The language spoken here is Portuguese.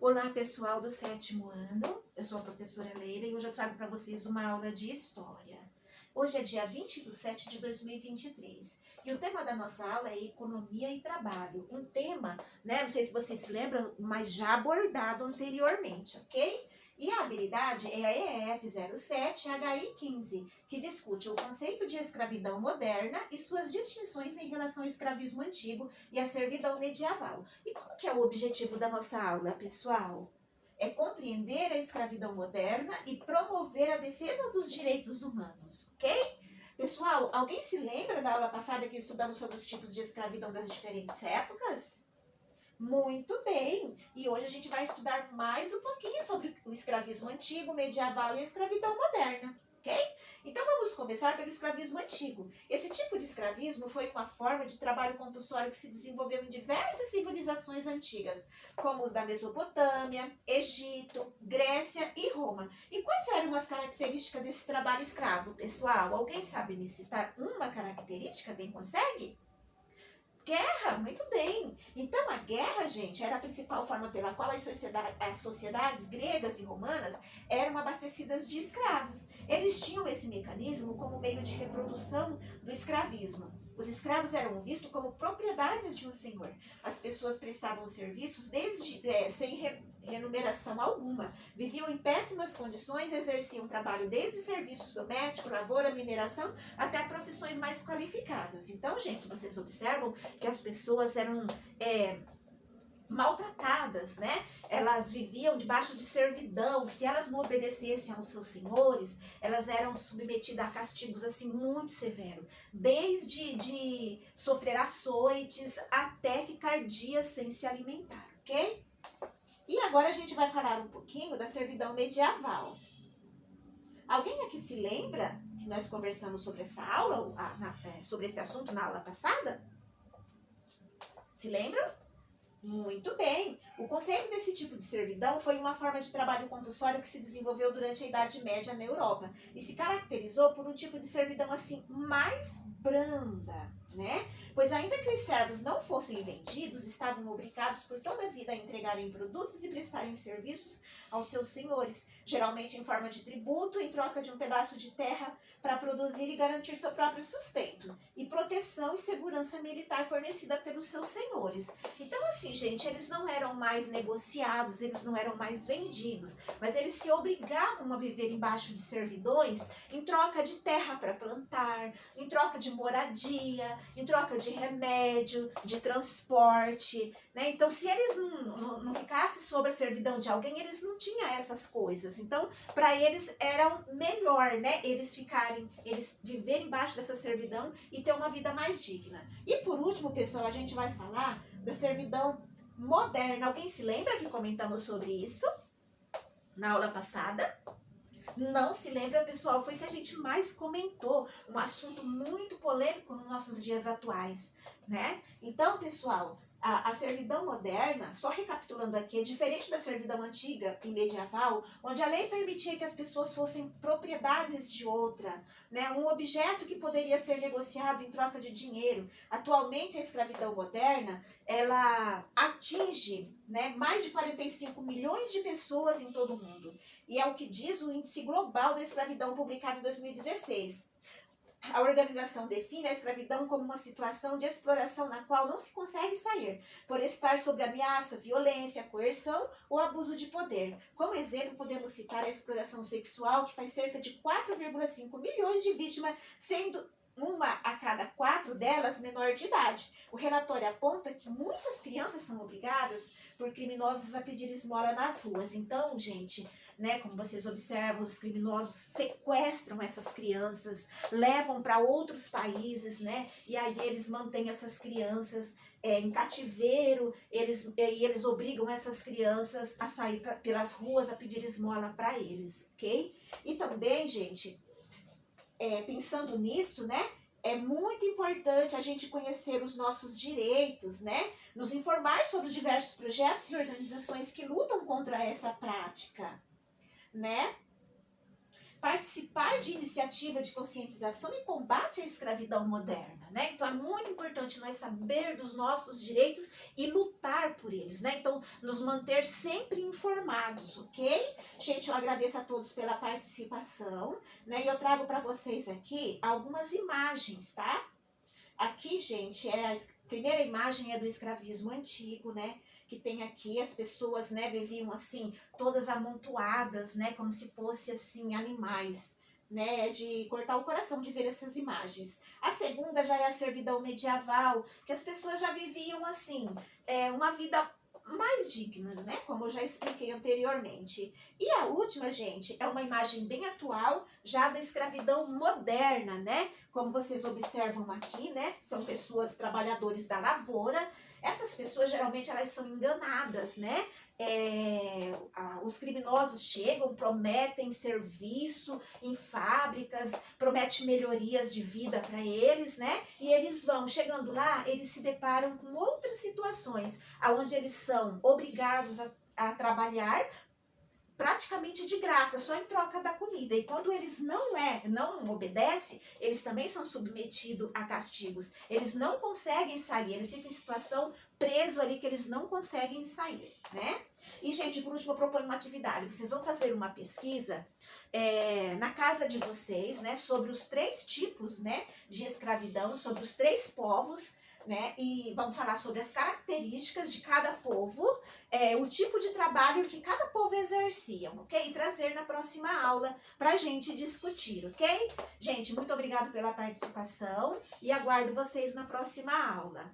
Olá, pessoal do sétimo ano, eu sou a professora Leila e hoje eu trago para vocês uma aula de História. Hoje é dia 20/7/2023 e o tema da nossa aula é Economia e Trabalho. Um tema, né, não sei se vocês se lembram, mas já abordado anteriormente, ok? E a habilidade é a EEF 07 HI 15, que discute o conceito de escravidão moderna e suas distinções em relação ao escravismo antigo e à servidão medieval. E qual que é o objetivo da nossa aula, pessoal? É compreender a escravidão moderna e promover a defesa dos direitos humanos, ok? Pessoal, alguém se lembra da aula passada que estudamos sobre os tipos de escravidão das diferentes épocas? Muito bem! E hoje a gente vai estudar mais um pouquinho sobre o escravismo antigo, medieval e a escravidão moderna, ok? Então vamos começar pelo escravismo antigo. Esse tipo de escravismo foi uma forma de trabalho compulsório que se desenvolveu em diversas civilizações antigas, como os da Mesopotâmia, Egito, Grécia e Roma. E quais eram as características desse trabalho escravo, pessoal? Alguém sabe me citar uma característica? Alguém consegue? Guerra, muito bem. Então a guerra, gente, era a principal forma pela qual as sociedades gregas e romanas eram abastecidas de escravos. Eles tinham esse mecanismo como meio de reprodução do escravismo. Os escravos eram vistos como propriedades de um senhor. As pessoas prestavam serviços sem remuneração alguma. Viviam em péssimas condições, exerciam trabalho desde serviços domésticos, lavoura, mineração, até profissões mais qualificadas. Então, gente, vocês observam que as pessoas eram maltratadas, né? Elas viviam debaixo de servidão. Se elas não obedecessem aos seus senhores, elas eram submetidas a castigos assim muito severos, desde de sofrer açoites até ficar dias sem se alimentar, ok? E agora a gente vai falar um pouquinho da servidão medieval. Alguém aqui se lembra que nós conversamos sobre essa aula, sobre esse assunto na aula passada? Se lembram? Muito bem. O conceito desse tipo de servidão foi uma forma de trabalho compulsório que se desenvolveu durante a Idade Média na Europa e se caracterizou por um tipo de servidão assim mais branda, né? Pois ainda que os servos não fossem vendidos, estavam obrigados por toda a vida a entregarem produtos e prestarem serviços aos seus senhores, geralmente em forma de tributo, em troca de um pedaço de terra para produzir e garantir seu próprio sustento, e proteção e segurança militar fornecida pelos seus senhores. Então, assim, gente, eles não eram mais negociados, eles não eram mais vendidos, mas eles se obrigavam a viver embaixo de servidões em troca de terra para plantar, em troca de moradia, em troca de remédio, de transporte, né? Então, se eles não ficassem sob a servidão de alguém, eles não tinham essas coisas. Então, para eles era melhor, né? Eles viverem embaixo dessa servidão e ter uma vida mais digna. E por último, pessoal, a gente vai falar da servidão moderna. Alguém se lembra que comentamos sobre isso na aula passada? Não se lembra, pessoal? Foi que a gente mais comentou, um assunto muito polêmico nos nossos dias atuais, né? Então, pessoal, a servidão moderna, só recapitulando aqui, é diferente da servidão antiga e medieval, onde a lei permitia que as pessoas fossem propriedades de outra, né? Um objeto que poderia ser negociado em troca de dinheiro. Atualmente, a escravidão moderna, ela atinge, né, mais de 45 milhões de pessoas em todo o mundo. E é o que diz o Índice Global da Escravidão, publicado em 2016. A organização define a escravidão como uma situação de exploração na qual não se consegue sair, por estar sob ameaça, violência, coerção ou abuso de poder. Como exemplo, podemos citar a exploração sexual, que faz cerca de 4,5 milhões de vítimas, sendo uma a cada 4 delas menor de idade. O relatório aponta que muitas crianças são obrigadas por criminosos a pedir esmola nas ruas. Então, gente, né, como vocês observam, os criminosos sequestram essas crianças, levam para outros países, né, e aí eles mantêm essas crianças em cativeiro, eles obrigam essas crianças a sair pelas ruas a pedir esmola para eles, ok? E também, gente, pensando nisso, né? É muito importante a gente conhecer os nossos direitos, né? Nos informar sobre os diversos projetos e organizações que lutam contra essa prática, né? participar de iniciativa de conscientização e combate à escravidão moderna, né? Então é muito importante nós saber dos nossos direitos e lutar por eles, né? Então nos manter sempre informados, ok? Gente, eu agradeço a todos pela participação, né? E eu trago para vocês aqui algumas imagens, tá? Aqui, gente, a primeira imagem é do escravismo antigo, né? Que tem aqui as pessoas, né, viviam assim, todas amontoadas, né, como se fossem assim animais, né? É de cortar o coração de ver essas imagens. A segunda já é a servidão medieval, que as pessoas já viviam assim, uma vida mais dignas, né? Como eu já expliquei anteriormente. E a última, gente, é uma imagem bem atual, já da escravidão moderna, né? Como vocês observam aqui, né? São pessoas, trabalhadores da lavoura. Essas pessoas, geralmente, elas são enganadas, né? Os criminosos chegam, prometem serviço em fábricas, prometem melhorias de vida para eles, né? E eles vão, chegando lá, eles se deparam com outras situações, onde eles são obrigados a trabalhar praticamente de graça, só em troca da comida. E quando eles não obedecem, eles também são submetidos a castigos. Eles não conseguem sair, eles ficam em situação preso ali que eles não conseguem sair, né? E, gente, por último, eu proponho uma atividade. Vocês vão fazer uma pesquisa na casa de vocês, né, sobre os 3 tipos, né, de escravidão, sobre os 3 povos, né? E vamos falar sobre as características de cada povo, o tipo de trabalho que cada povo exercia, ok? E trazer na próxima aula para a gente discutir, ok? Gente, muito obrigado pela participação e aguardo vocês na próxima aula.